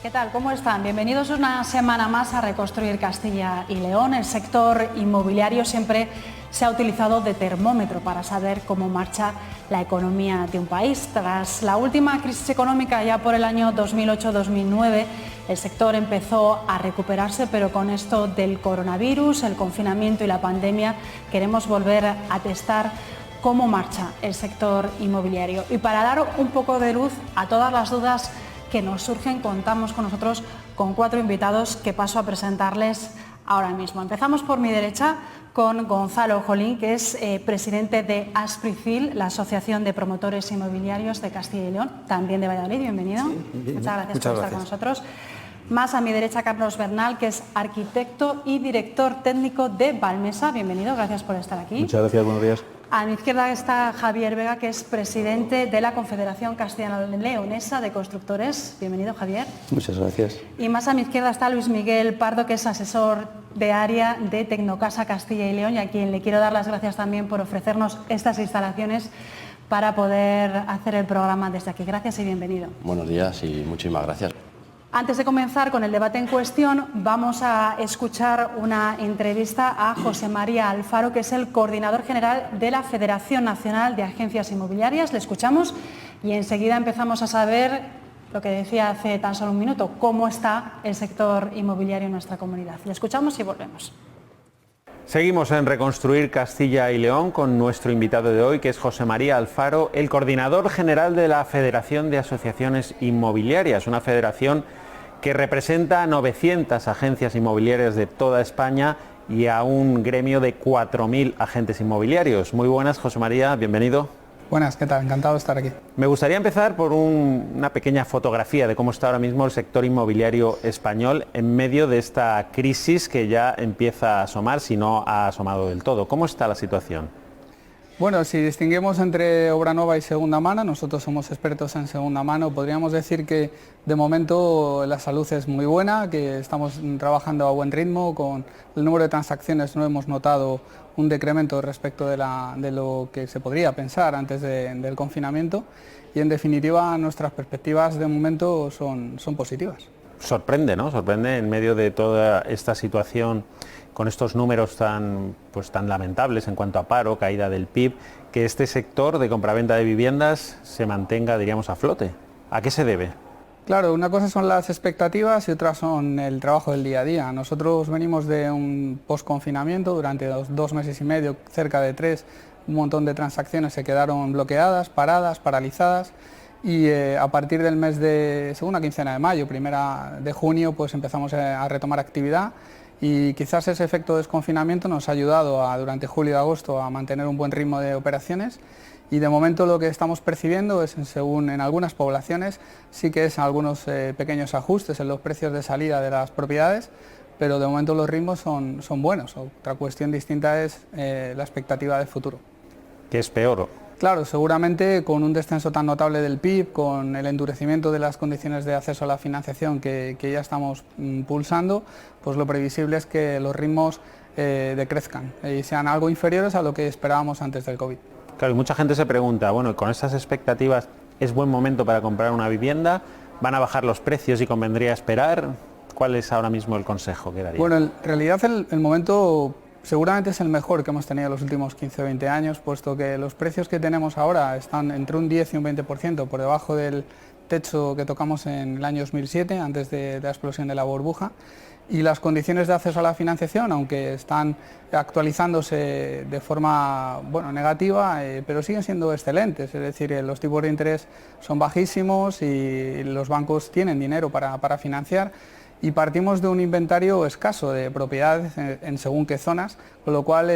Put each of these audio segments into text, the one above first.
¿Qué tal? ¿Cómo están? Bienvenidos una semana más a Reconstruir Castilla y León. El sector inmobiliario siempre se ha utilizado de termómetro para saber cómo marcha la economía de un país. Tras la última crisis económica, ya por el año 2008-2009, el sector empezó a recuperarse, pero con esto del coronavirus, el confinamiento y la pandemia, queremos volver a testar cómo marcha el sector inmobiliario. Y para dar un poco de luz a todas las dudas que nos surgen, contamos con nosotros con 4 invitados que paso a presentarles ahora mismo. Empezamos por mi derecha con Gonzalo Jolín, que es presidente de Aspricil, la Asociación de Promotores Inmobiliarios de Castilla y León, también de Valladolid. Bienvenido. Sí, Muchas gracias por estar con nosotros. Más a mi derecha, Carlos Bernal, que es arquitecto y director técnico de Valmesa. Bienvenido, gracias por estar aquí. Muchas gracias, buenos días. A mi izquierda está Javier Vega, que es presidente de la Confederación Castellano-Leonesa de Constructores. Bienvenido, Javier. Muchas gracias. Y más a mi izquierda está Luis Miguel Pardo, que es asesor de área de Tecnocasa Castilla y León, y a quien le quiero dar las gracias también por ofrecernos estas instalaciones para poder hacer el programa desde aquí. Gracias y bienvenido. Buenos días y muchísimas gracias. Antes de comenzar con el debate en cuestión, vamos a escuchar una entrevista a José María Alfaro, que es el coordinador general de la Federación Nacional de Agencias Inmobiliarias. Le escuchamos y enseguida empezamos a saber lo que decía hace tan solo un minuto, cómo está el sector inmobiliario en nuestra comunidad. Le escuchamos y volvemos. Seguimos en Reconstruir Castilla y León con nuestro invitado de hoy, que es José María Alfaro, el coordinador general de la Federación de Asociaciones Inmobiliarias, una federación que representa a 900 agencias inmobiliarias de toda España y a un gremio de 4.000 agentes inmobiliarios. Muy buenas, José María, bienvenido. Buenas, ¿qué tal? Encantado de estar aquí. Me gustaría empezar por una pequeña fotografía de cómo está ahora mismo el sector inmobiliario español en medio de esta crisis que ya empieza a asomar, si no ha asomado del todo. ¿Cómo está la situación? Bueno, si distinguimos entre obra nueva y segunda mano, nosotros somos expertos en segunda mano, podríamos decir que de momento la salud es muy buena, que estamos trabajando a buen ritmo, con el número de transacciones no hemos notado un decremento respecto de lo que se podría pensar antes del confinamiento y en definitiva nuestras perspectivas de momento son positivas. Sorprende, ¿no? Sorprende en medio de toda esta situación, con estos números tan lamentables en cuanto a paro, caída del PIB, que este sector de compraventa de viviendas se mantenga, diríamos, a flote. ¿A qué se debe? Claro, una cosa son las expectativas y otra son el trabajo del día a día. Nosotros venimos de un post-confinamiento durante 2 meses y medio, cerca de 3, un montón de transacciones se quedaron bloqueadas, paradas, paralizadas. Y a partir del mes de segunda quincena de mayo, primera de junio, pues empezamos a retomar actividad y quizás ese efecto de desconfinamiento nos ha ayudado durante julio y agosto a mantener un buen ritmo de operaciones y de momento lo que estamos percibiendo es, según en algunas poblaciones, sí que es algunos pequeños ajustes en los precios de salida de las propiedades, pero de momento los ritmos son buenos. Otra cuestión distinta es la expectativa de futuro. ¿Qué es peor? Claro, seguramente con un descenso tan notable del PIB, con el endurecimiento de las condiciones de acceso a la financiación que ya estamos pulsando, pues lo previsible es que los ritmos decrezcan y sean algo inferiores a lo que esperábamos antes del COVID. Claro, y mucha gente se pregunta, bueno, con estas expectativas, ¿es buen momento para comprar una vivienda? ¿Van a bajar los precios y convendría esperar? ¿Cuál es ahora mismo el consejo que daría? Bueno, en realidad el momento seguramente es el mejor que hemos tenido en los últimos 15 o 20 años, puesto que los precios que tenemos ahora están entre un 10 y un 20% por debajo del techo que tocamos en el año 2007, antes de la explosión de la burbuja, y las condiciones de acceso a la financiación, aunque están actualizándose de forma negativa, pero siguen siendo excelentes, es decir, los tipos de interés son bajísimos y los bancos tienen dinero para financiar. Y partimos de un inventario escaso de propiedades en según qué zonas, con lo cual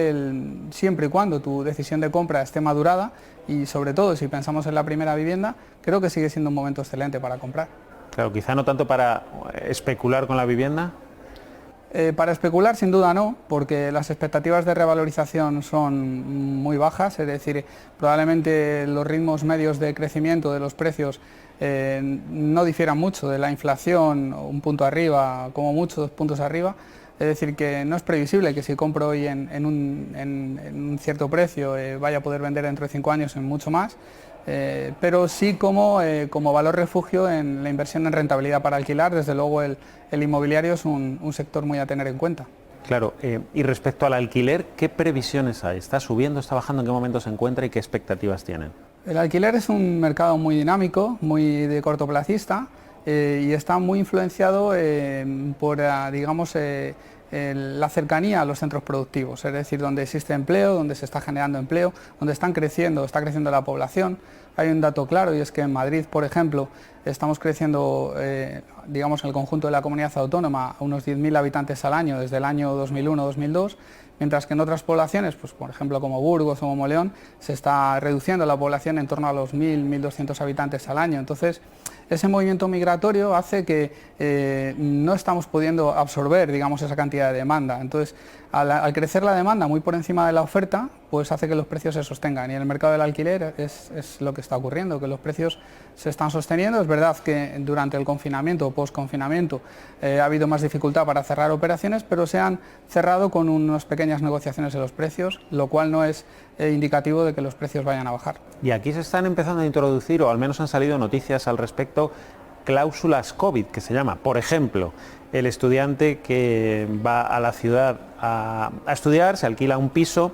siempre y cuando tu decisión de compra esté madurada y sobre todo si pensamos en la primera vivienda, creo que sigue siendo un momento excelente para comprar. Claro, quizá no tanto para especular con la vivienda. Para especular sin duda no, porque las expectativas de revalorización son muy bajas, es decir, probablemente los ritmos medios de crecimiento de los precios no difieran mucho de la inflación, un punto arriba, como mucho 2 puntos arriba, es decir, que no es previsible que si compro hoy en un cierto precio vaya a poder vender dentro de 5 años en mucho más, pero sí como valor refugio en la inversión en rentabilidad para alquilar. Desde luego el inmobiliario es un sector muy a tener en cuenta. Claro, y respecto al alquiler, ¿qué previsiones hay? ¿Está subiendo, está bajando? ¿En qué momento se encuentra y qué expectativas tienen? El alquiler es un mercado muy dinámico, muy de cortoplacista y está muy influenciado por, digamos, la cercanía a los centros productivos, es decir, donde existe empleo, donde se está generando empleo, donde está creciendo la población. Hay un dato claro y es que en Madrid, por ejemplo, estamos creciendo, digamos, en el conjunto de la comunidad autónoma a unos 10.000 habitantes al año desde el año 2001-2002, mientras que en otras poblaciones, pues por ejemplo como Burgos o como León, se está reduciendo la población en torno a los 1.000, 1.200 habitantes al año. Entonces, ese movimiento migratorio hace que no estamos pudiendo absorber, digamos, esa cantidad de demanda. Entonces, al crecer la demanda muy por encima de la oferta, pues hace que los precios se sostengan. Y en el mercado del alquiler es lo que está ocurriendo, que los precios se están sosteniendo. Es verdad que durante el confinamiento o post-confinamiento ha habido más dificultad para cerrar operaciones, pero se han cerrado con unas pequeñas negociaciones de los precios, lo cual no es indicativo de que los precios vayan a bajar. Y aquí se están empezando a introducir, o al menos han salido noticias al respecto, cláusulas COVID, que se llama. Por ejemplo, el estudiante que va a la ciudad a estudiar, se alquila un piso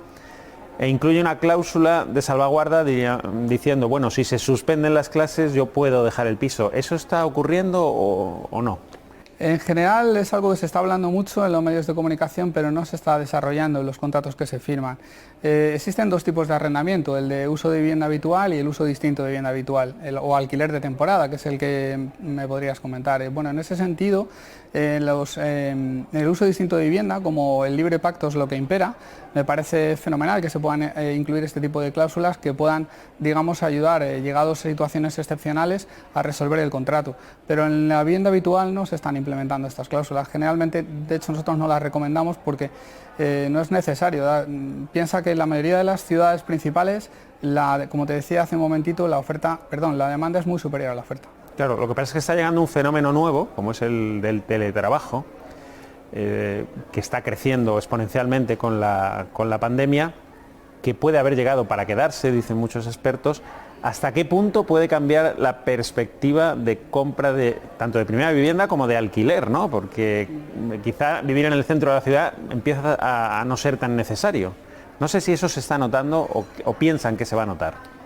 e incluye una cláusula de salvaguarda diciendo, bueno, si se suspenden las clases yo puedo dejar el piso. ¿Eso está ocurriendo o no? En general es algo que se está hablando mucho en los medios de comunicación, pero no se está desarrollando en los contratos que se firman. Existen dos tipos de arrendamiento, el de uso de vivienda habitual y el uso distinto de vivienda habitual, o alquiler de temporada, que es el que me podrías comentar. Bueno, en ese sentido, el uso distinto de vivienda, como el libre pacto es lo que impera, me parece fenomenal que se puedan incluir este tipo de cláusulas que puedan, digamos, ayudar, llegados a situaciones excepcionales, a resolver el contrato. Pero en la vivienda habitual no se están implementando estas cláusulas. Generalmente, de hecho, nosotros no las recomendamos porque no es necesario. Piensa que en la mayoría de las ciudades principales, como te decía hace un momentito, la demanda es muy superior a la oferta. Claro, lo que pasa es que está llegando un fenómeno nuevo, como es el del teletrabajo, que está creciendo exponencialmente con la pandemia, que puede haber llegado para quedarse, dicen muchos expertos. ¿Hasta qué punto puede cambiar la perspectiva de compra tanto de primera vivienda como de alquiler, ¿no? Porque quizá vivir en el centro de la ciudad empieza a no ser tan necesario. No sé si eso se está notando o piensan que se va a notar.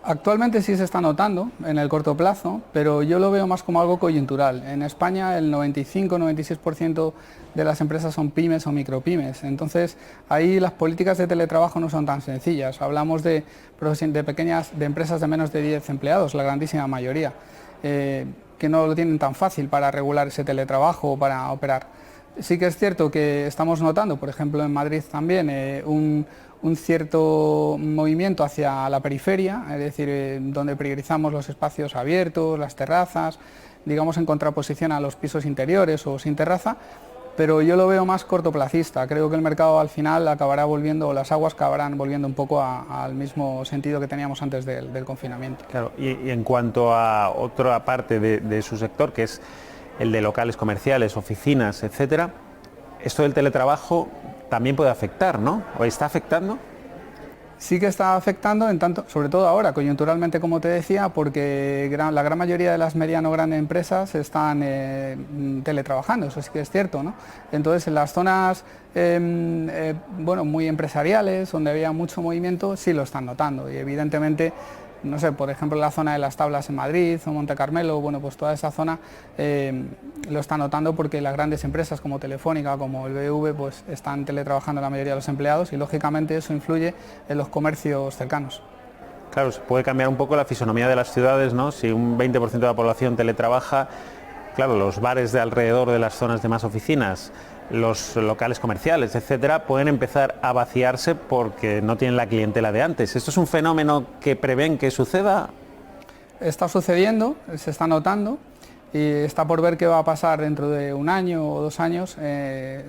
Actualmente sí se está notando en el corto plazo, pero yo lo veo más como algo coyuntural. En España el 95-96% de las empresas son pymes o micropymes, entonces ahí las políticas de teletrabajo no son tan sencillas. Hablamos de empresas de menos de 10 empleados, la grandísima mayoría, que no lo tienen tan fácil para regular ese teletrabajo o para operar. Sí que es cierto que estamos notando, por ejemplo en Madrid también, un cierto movimiento hacia la periferia, es decir, donde priorizamos los espacios abiertos, las terrazas, digamos en contraposición a los pisos interiores o sin terraza, pero yo lo veo más cortoplacista. Creo que el mercado al final acabará volviendo, o las aguas acabarán volviendo un poco al mismo sentido que teníamos antes del confinamiento. Claro, y en cuanto a otra parte de su sector, que es el de locales comerciales, oficinas, etcétera, esto del teletrabajo también puede afectar, ¿no? ¿O está afectando? Sí que está afectando, sobre todo ahora, coyunturalmente, como te decía, porque la gran mayoría de las mediano grandes empresas están teletrabajando, eso sí que es cierto, ¿no? Entonces, en las zonas muy empresariales, donde había mucho movimiento, sí lo están notando y evidentemente, no sé, por ejemplo, la zona de las Tablas en Madrid o Monte Carmelo, bueno, pues toda esa zona lo está notando porque las grandes empresas como Telefónica, como el BBV, pues están teletrabajando la mayoría de los empleados y lógicamente eso influye en los comercios cercanos. Claro, se puede cambiar un poco la fisonomía de las ciudades, ¿no? Si un 20% de la población teletrabaja, claro, los bares de alrededor de las zonas de más oficinas, los locales comerciales, etcétera, pueden empezar a vaciarse porque no tienen la clientela de antes. ¿Esto es un fenómeno que prevén que suceda? Está sucediendo, se está notando y está por ver qué va a pasar dentro de un año o 2 años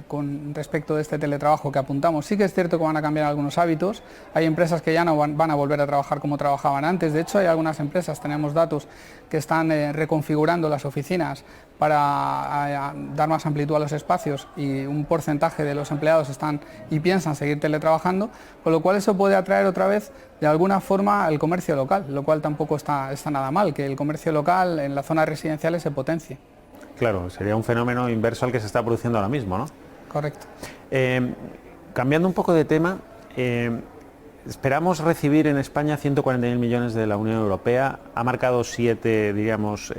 con respecto de este teletrabajo que apuntamos. Sí que es cierto que van a cambiar algunos hábitos, hay empresas que ya no van a volver a trabajar como trabajaban antes, de hecho hay algunas empresas, tenemos datos, que están reconfigurando las oficinas para dar más amplitud a los espacios y un porcentaje de los empleados están y piensan seguir teletrabajando, con lo cual eso puede atraer otra vez de alguna forma al comercio local, lo cual tampoco está nada mal, que el comercio local en las zonas residenciales se potencie. Claro, sería un fenómeno inverso al que se está produciendo ahora mismo, ¿no? Correcto. Cambiando un poco de tema, esperamos recibir en España 140.000 millones de la Unión Europea, ha marcado 7, diríamos,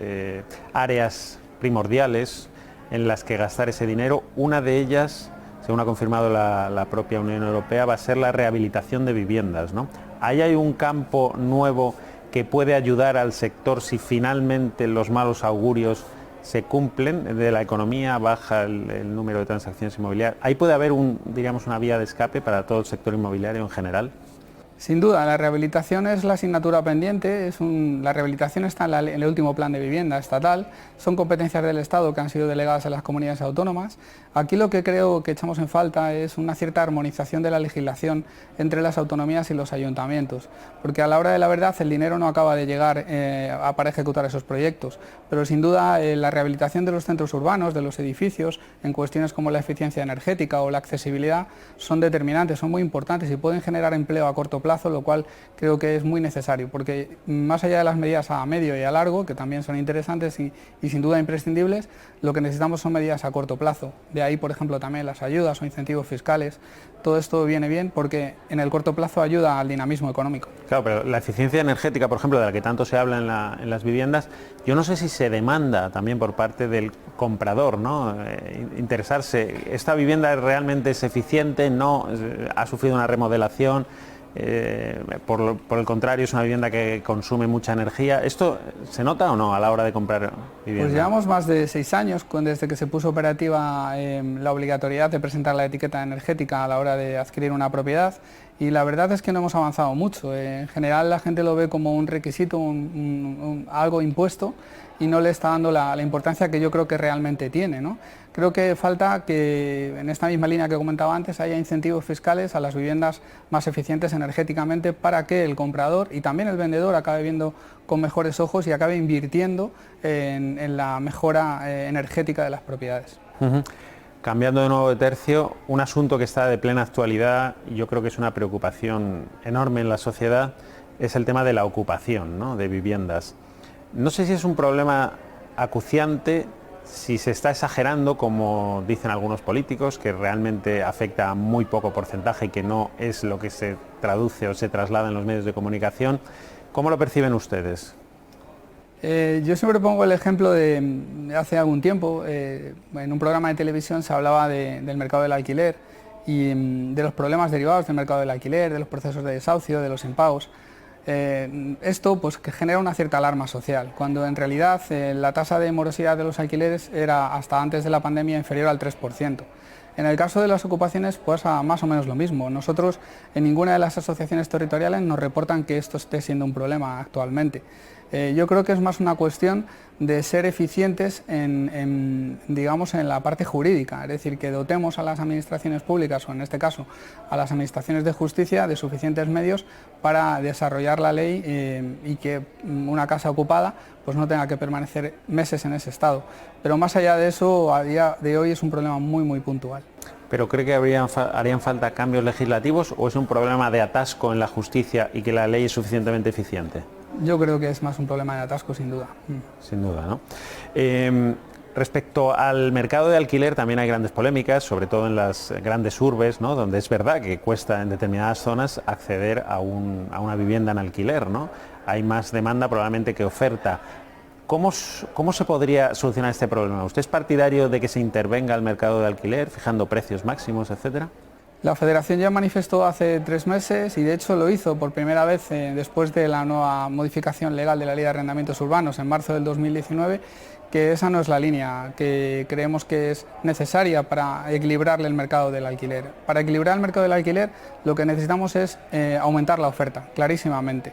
áreas primordiales en las que gastar ese dinero. Una de ellas, según ha confirmado la propia Unión Europea, va a ser la rehabilitación de viviendas, ¿no? Ahí hay un campo nuevo que puede ayudar al sector si finalmente los malos augurios se cumplen de la economía, baja el número de transacciones inmobiliarias. Ahí puede haber una vía de escape para todo el sector inmobiliario en general. Sin duda, la rehabilitación es la asignatura pendiente, la rehabilitación está en el último plan de vivienda estatal, son competencias del Estado que han sido delegadas a las comunidades autónomas. Aquí lo que creo que echamos en falta es una cierta armonización de la legislación entre las autonomías y los ayuntamientos, porque a la hora de la verdad el dinero no acaba de llegar para ejecutar esos proyectos, pero sin duda la rehabilitación de los centros urbanos, de los edificios, en cuestiones como la eficiencia energética o la accesibilidad, son determinantes, son muy importantes y pueden generar empleo a corto plazo, lo cual creo que es muy necesario, porque más allá de las medidas a medio y a largo, que también son interesantes y sin duda imprescindibles, lo que necesitamos son medidas a corto plazo. De ahí, por ejemplo, también las ayudas o incentivos fiscales. Todo esto viene bien porque en el corto plazo ayuda al dinamismo económico. Claro, pero la eficiencia energética, por ejemplo, de la que tanto se habla en las viviendas, yo no sé si se demanda también por parte del comprador, ¿no? Interesarse, ¿esta vivienda realmente es eficiente? ¿No? ¿Ha sufrido una remodelación? Por el contrario, es una vivienda que consume mucha energía. ¿Esto se nota o no a la hora de comprar vivienda? Pues llevamos más de 6 años desde que se puso operativa la obligatoriedad de presentar la etiqueta energética a la hora de adquirir una propiedad, y la verdad es que no hemos avanzado mucho. En general la gente lo ve como un requisito, algo impuesto, y no le está dando la importancia que yo creo que realmente tiene, ¿no? Creo que falta que, en esta misma línea que comentaba antes, haya incentivos fiscales a las viviendas más eficientes energéticamente para que el comprador y también el vendedor acabe viendo con mejores ojos y acabe invirtiendo en la mejora energética de las propiedades. Cambiando de nuevo de tercio, un asunto que está de plena actualidad y yo creo que es una preocupación enorme en la sociedad, es el tema de la ocupación, ¿no?, de viviendas. No sé si es un problema acuciante, si se está exagerando, como dicen algunos políticos, que realmente afecta a muy poco porcentaje y que no es lo que se traduce o se traslada en los medios de comunicación. ¿Cómo lo perciben ustedes? Yo siempre pongo el ejemplo de hace algún tiempo, en un programa de televisión se hablaba del mercado del alquiler y de los problemas derivados del mercado del alquiler, de los procesos de desahucio, de los impagos. Esto pues que genera una cierta alarma social, cuando en realidad la tasa de morosidad de los alquileres era hasta antes de la pandemia inferior al 3%. En el caso de las ocupaciones pasa más o menos lo mismo. Nosotros en ninguna de las asociaciones territoriales nos reportan que esto esté siendo un problema actualmente. Yo creo que es más una cuestión de ser eficientes en la parte jurídica, es decir, que dotemos a las administraciones públicas, o en este caso a las administraciones de justicia, de suficientes medios para desarrollar la ley y que una casa ocupada pues no tenga que permanecer meses en ese estado. Pero más allá de eso, a día de hoy es un problema muy puntual. ¿Pero cree que harían falta cambios legislativos o es un problema de atasco en la justicia y que la ley es suficientemente eficiente? Yo creo que es más un problema de atasco, sin duda. Sin duda, ¿no? Respecto al mercado de alquiler también hay grandes polémicas, sobre todo en las grandes urbes, ¿no?, donde es verdad que cuesta en determinadas zonas acceder a una vivienda en alquiler, ¿no? Hay más demanda probablemente que oferta. ¿Cómo se podría solucionar este problema? ¿Usted es partidario de que se intervenga el mercado de alquiler, fijando precios máximos, etcétera? La Federación ya manifestó hace 3 meses y de hecho lo hizo por primera vez después de la nueva modificación legal de la Ley de Arrendamientos Urbanos en marzo del 2019, que esa no es la línea que creemos que es necesaria para equilibrar el mercado del alquiler. Para equilibrar el mercado del alquiler lo que necesitamos es aumentar la oferta, clarísimamente.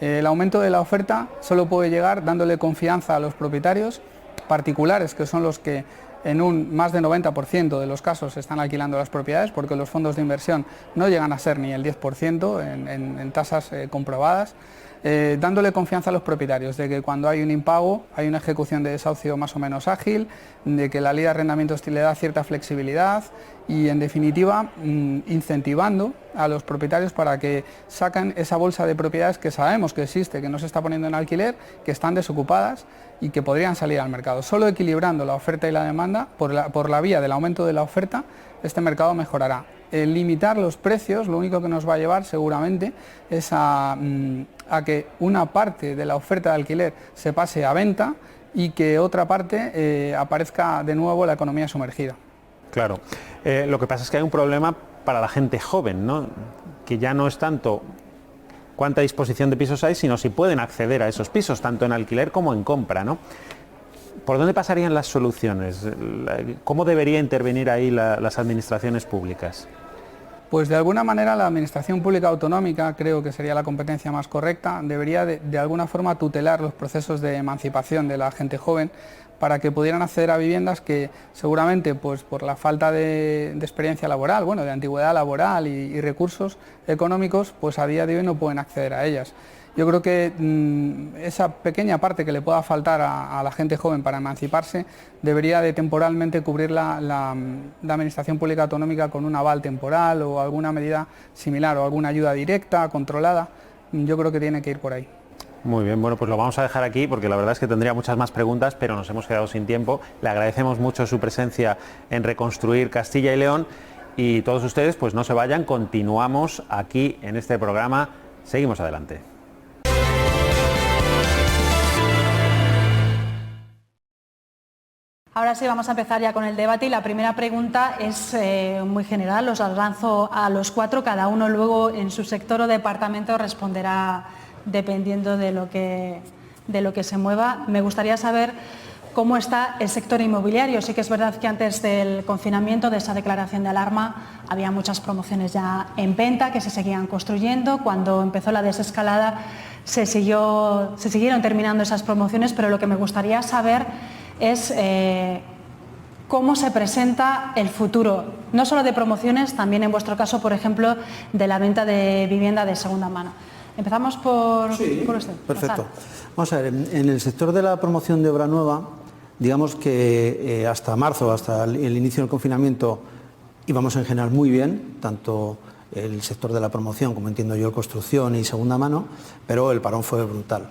El aumento de la oferta solo puede llegar dándole confianza a los propietarios particulares, que son los que en un más del 90% de los casos se están alquilando las propiedades, porque los fondos de inversión no llegan a ser ni el 10% en tasas comprobadas, dándole confianza a los propietarios de que cuando hay un impago hay una ejecución de desahucio más o menos ágil, de que la ley de arrendamientos le da cierta flexibilidad y, en definitiva, incentivando a los propietarios para que saquen esa bolsa de propiedades que sabemos que existe, que no se está poniendo en alquiler, que están desocupadas y que podrían salir al mercado. Solo equilibrando la oferta y la demanda por la vía del aumento de la oferta, este mercado mejorará. El limitar los precios lo único que nos va a llevar seguramente es a que una parte de la oferta de alquiler se pase a venta y que otra parte aparezca de nuevo la economía sumergida. Claro, lo que pasa es que hay un problema para la gente joven, ¿no? Que ya no es tanto cuánta disposición de pisos hay, sino si pueden acceder a esos pisos, tanto en alquiler como en compra, ¿no? ¿Por dónde pasarían las soluciones? ¿Cómo debería intervenir ahí las administraciones públicas? Pues de alguna manera la Administración Pública Autonómica, creo que sería la competencia más correcta, debería de alguna forma tutelar los procesos de emancipación de la gente joven para que pudieran acceder a viviendas que seguramente pues por la falta de experiencia laboral, bueno, de antigüedad laboral y recursos económicos, pues a día de hoy no pueden acceder a ellas. Yo creo que esa pequeña parte que le pueda faltar a la gente joven para emanciparse debería de temporalmente cubrir la Administración Pública Autonómica con un aval temporal o alguna medida similar o alguna ayuda directa, controlada. Yo creo que tiene que ir por ahí. Muy bien, bueno, pues lo vamos a dejar aquí porque la verdad es que tendría muchas más preguntas, pero nos hemos quedado sin tiempo. Le agradecemos mucho su presencia en Reconstruir Castilla y León y todos ustedes pues no se vayan, continuamos aquí en este programa, seguimos adelante. Ahora sí, vamos a empezar ya con el debate y la primera pregunta es muy general, os las lanzo a los cuatro, cada uno luego en su sector o departamento responderá dependiendo de lo que se mueva. Me gustaría saber cómo está el sector inmobiliario. Sí que es verdad que antes del confinamiento, de esa declaración de alarma, había muchas promociones ya en venta que se seguían construyendo. Cuando empezó la desescalada se siguieron terminando esas promociones, pero lo que me gustaría saber es cómo se presenta el futuro, no solo de promociones, también en vuestro caso, por ejemplo, de la venta de vivienda de segunda mano. Empezamos por usted. Perfecto. Vamos a ver, en el sector de la promoción de obra nueva, digamos que hasta marzo, hasta el inicio del confinamiento, íbamos en general muy bien, tanto el sector de la promoción, como entiendo yo, construcción y segunda mano, pero el parón fue brutal.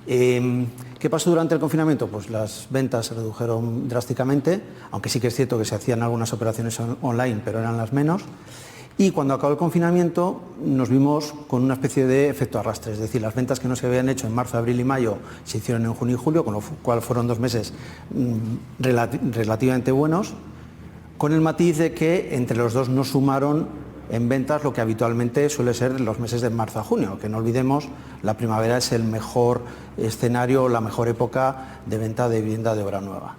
¿Qué pasó durante el confinamiento? Pues las ventas se redujeron drásticamente, aunque sí que es cierto que se hacían algunas operaciones online, pero eran las menos. Y cuando acabó el confinamiento nos vimos con una especie de efecto arrastre, es decir, las ventas que no se habían hecho en marzo, abril y mayo se hicieron en junio y julio, con lo cual fueron 2 meses relativamente buenos, con el matiz de que entre los dos no sumaron en ventas lo que habitualmente suele ser los meses de marzo a junio, que no olvidemos, la primavera es el mejor escenario, la mejor época de venta de vivienda de obra nueva.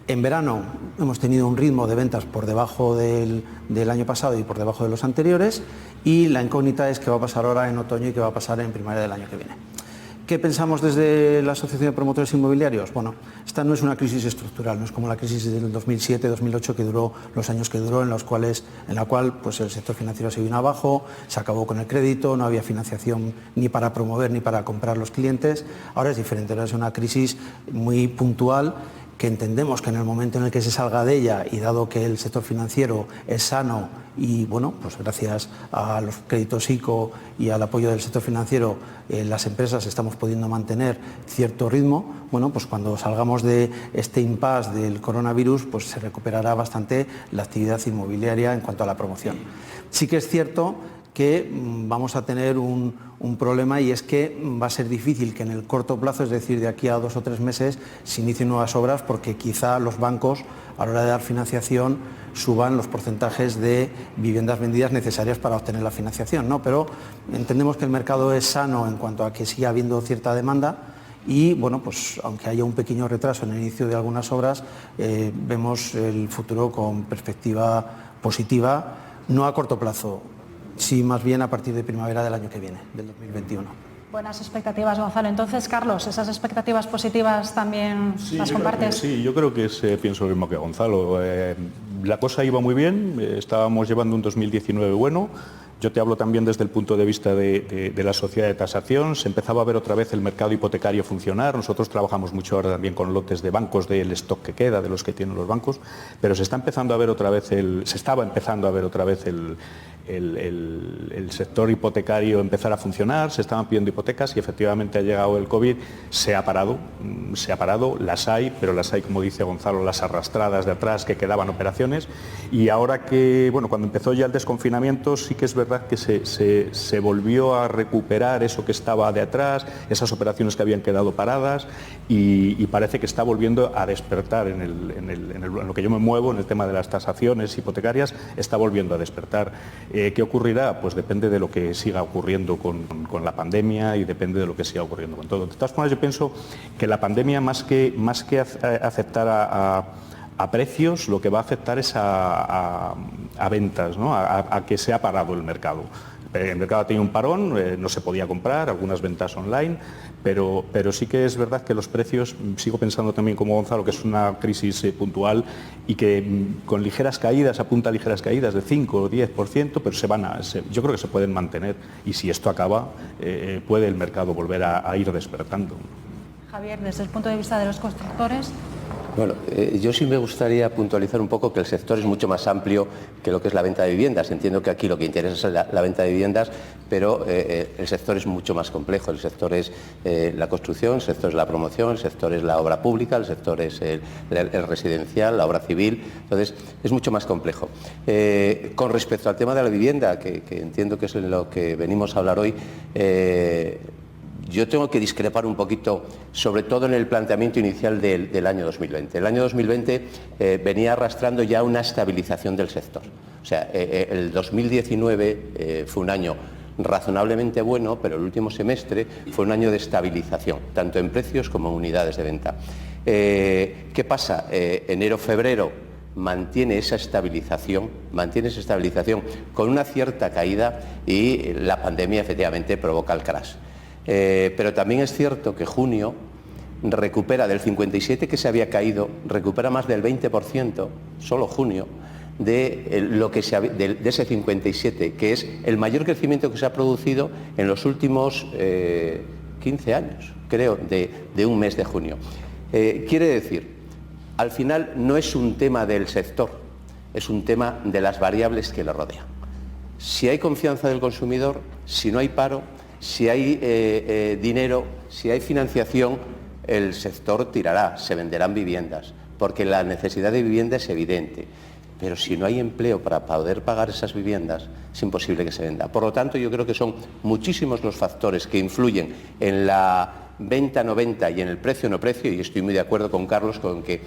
En verano hemos tenido un ritmo de ventas por debajo del año pasado y por debajo de los anteriores, y la incógnita es qué va a pasar ahora en otoño y qué va a pasar en primavera del año que viene. ¿Qué pensamos desde la Asociación de Promotores Inmobiliarios? Bueno, esta no es una crisis estructural, no es como la crisis del 2007-2008 que duró los años que duró, en la cual pues, el sector financiero se vino abajo, se acabó con el crédito, no había financiación ni para promover ni para comprar los clientes. Ahora es diferente, ahora es una crisis muy puntual, que entendemos que en el momento en el que se salga de ella, y dado que el sector financiero es sano y bueno, pues gracias a los créditos ICO y al apoyo del sector financiero, las empresas estamos pudiendo mantener cierto ritmo, bueno, pues cuando salgamos de este impasse del coronavirus, pues se recuperará bastante la actividad inmobiliaria en cuanto a la promoción. Sí que es cierto que vamos a tener un problema, y es que va a ser difícil que en el corto plazo, es decir, de aquí a 2 o 3 meses, se inicien nuevas obras, porque quizá los bancos, a la hora de dar financiación, suban los porcentajes de viviendas vendidas necesarias para obtener la financiación, ¿no? Pero entendemos que el mercado es sano en cuanto a que sigue habiendo cierta demanda, y bueno, pues aunque haya un pequeño retraso en el inicio de algunas obras, vemos el futuro con perspectiva positiva, no a corto plazo, sí más bien a partir de primavera del año que viene, del 2021. Buenas expectativas, Gonzalo. Entonces, Carlos, ¿esas expectativas positivas también las compartes? Sí, yo creo que pienso lo mismo que Gonzalo. La cosa iba muy bien, estábamos llevando un 2019 bueno. Yo te hablo también desde el punto de vista de la sociedad de tasación. Se empezaba a ver otra vez el mercado hipotecario funcionar. Nosotros trabajamos mucho ahora también con lotes de bancos, del stock que queda, de los que tienen los bancos, pero se estaba empezando a ver otra vez el sector hipotecario empezar a funcionar, se estaban pidiendo hipotecas y efectivamente ha llegado el COVID, se ha parado, las hay, pero las hay, como dice Gonzalo, las arrastradas de atrás que quedaban operaciones, y ahora que, bueno, cuando empezó ya el desconfinamiento sí que es verdad que se volvió a recuperar eso que estaba de atrás, esas operaciones que habían quedado paradas, y parece que está volviendo a despertar en lo que yo me muevo, en el tema de las tasaciones hipotecarias, está volviendo a despertar. ¿Qué ocurrirá? Pues depende de lo que siga ocurriendo con la pandemia y depende de lo que siga ocurriendo con todo. De todas formas, yo pienso que la pandemia, más que afectar a precios, lo que va a afectar es a ventas, ¿no? a que se ha parado el mercado. El mercado ha tenido un parón, no se podía comprar, algunas ventas online, pero sí que es verdad que los precios, sigo pensando también como Gonzalo, que es una crisis puntual y que con ligeras caídas, apunta a ligeras caídas de 5 o 10%, pero yo creo que se pueden mantener, y si esto acaba, puede el mercado volver a ir despertando. Javier, desde el punto de vista de los constructores. Bueno, yo sí me gustaría puntualizar un poco que el sector es mucho más amplio que lo que es la venta de viviendas. Entiendo que aquí lo que interesa es la venta de viviendas, pero el sector es mucho más complejo. El sector es la construcción, el sector es la promoción, el sector es la obra pública, el sector es el residencial, la obra civil. Entonces, es mucho más complejo. Con respecto al tema de la vivienda, que entiendo que es en lo que venimos a hablar hoy, yo tengo que discrepar un poquito, sobre todo en el planteamiento inicial del año 2020. El año 2020 venía arrastrando ya una estabilización del sector. O sea, el 2019 fue un año razonablemente bueno, pero el último semestre fue un año de estabilización, tanto en precios como en unidades de venta. ¿Qué pasa? Enero-febrero mantiene esa estabilización con una cierta caída, y la pandemia efectivamente provoca el crash. Pero también es cierto que junio recupera del 57% que se había caído, recupera más del 20%, solo junio, de ese 57%, que es el mayor crecimiento que se ha producido en los últimos 15 años, creo, de un mes de junio. Quiere decir, al final no es un tema del sector, es un tema de las variables que lo rodean. Si hay confianza del consumidor, si no hay paro, si hay dinero, si hay financiación, el sector tirará, se venderán viviendas, porque la necesidad de vivienda es evidente. Pero si no hay empleo para poder pagar esas viviendas, es imposible que se venda. Por lo tanto, yo creo que son muchísimos los factores que influyen en la venta-no venta y en el precio-no precio, y estoy muy de acuerdo con Carlos con que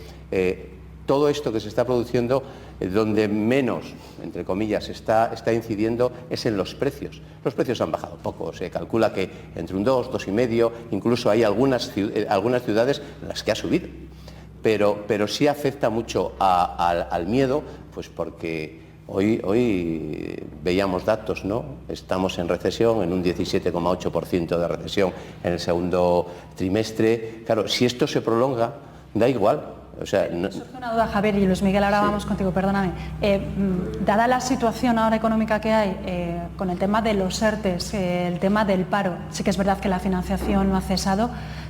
todo esto que se está produciendo, donde menos, entre comillas, está incidiendo es en los precios. Los precios han bajado poco, se calcula que entre un 2, 2,5, incluso hay algunas ciudades en las que ha subido. Pero sí afecta mucho al miedo, pues porque hoy veíamos datos, ¿no? Estamos en recesión, en un 17,8% de recesión en el segundo trimestre. Claro, si esto se prolonga, da igual. O sea, Surge una duda, Javier, y Luis Miguel, ahora sí. Vamos contigo, perdóname. Dada la situación ahora económica que hay, con el tema de los ERTEs, el tema del paro, sí que es verdad que la financiación no ha cesado,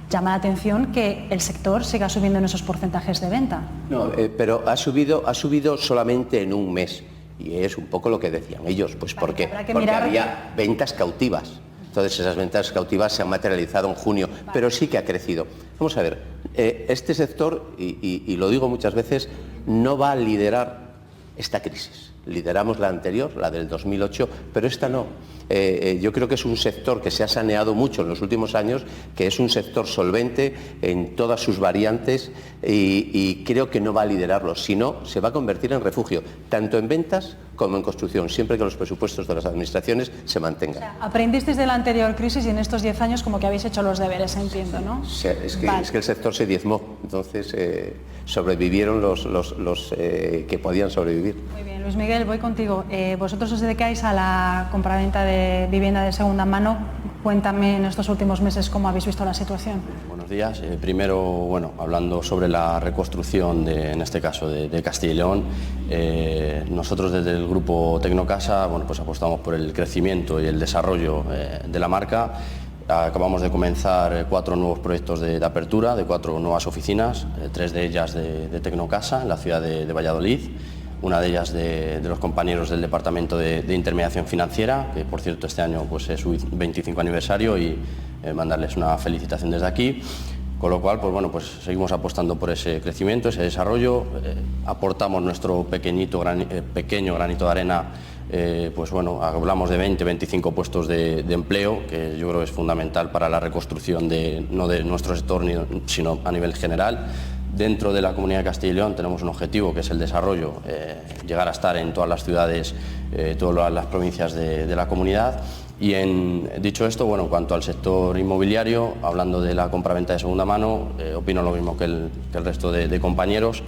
llama la atención que el sector siga subiendo en esos porcentajes de venta. No, pero ha subido solamente en un mes, y es un poco lo que decían ellos, pues porque había ventas cautivas. Entonces esas ventas cautivas se han materializado en junio, pero sí que ha crecido. Vamos a ver, este sector, y lo digo muchas veces, no va a liderar esta crisis. Lideramos la anterior, la del 2008, pero esta no. Yo creo que es un sector que se ha saneado mucho en los últimos años, que es un sector solvente en todas sus variantes, y creo que no va a liderarlo, sino se va a convertir en refugio, tanto en ventas como en construcción, siempre que los presupuestos de las administraciones se mantengan. O sea, aprendisteis de la anterior crisis y en estos 10 años como que habéis hecho los deberes, entiendo, ¿no? Es que el sector se diezmó, entonces sobrevivieron los que podían sobrevivir. Muy bien, Luis Miguel, voy contigo. Vosotros os dedicáis a la compraventa de vivienda de segunda mano. Cuéntame en estos últimos meses cómo habéis visto la situación. Buenos días. Primero, bueno, hablando sobre la reconstrucción, en este caso de Castilla y León, nosotros desde el grupo Tecnocasa, bueno, pues apostamos por el crecimiento y el desarrollo de la marca. Acabamos de comenzar 4 nuevos proyectos de apertura, de 4 nuevas oficinas, 3 de ellas de Tecnocasa en la ciudad de Valladolid, una de ellas de los compañeros del Departamento de Intermediación Financiera, que por cierto este año pues, es su 25 aniversario y mandarles una felicitación desde aquí. Con lo cual, pues bueno, pues seguimos apostando por ese crecimiento, ese desarrollo, aportamos nuestro pequeño granito de arena. Pues bueno, hablamos de 20-25 puestos de empleo, que yo creo que es fundamental para la reconstrucción no de nuestro sector, sino a nivel general. Dentro de la Comunidad de Castilla y León tenemos un objetivo, que es el desarrollo, llegar a estar en todas las ciudades, todas las provincias de la comunidad. Y dicho esto, bueno, en cuanto al sector inmobiliario, hablando de la compraventa de segunda mano, opino lo mismo que el resto de compañeros.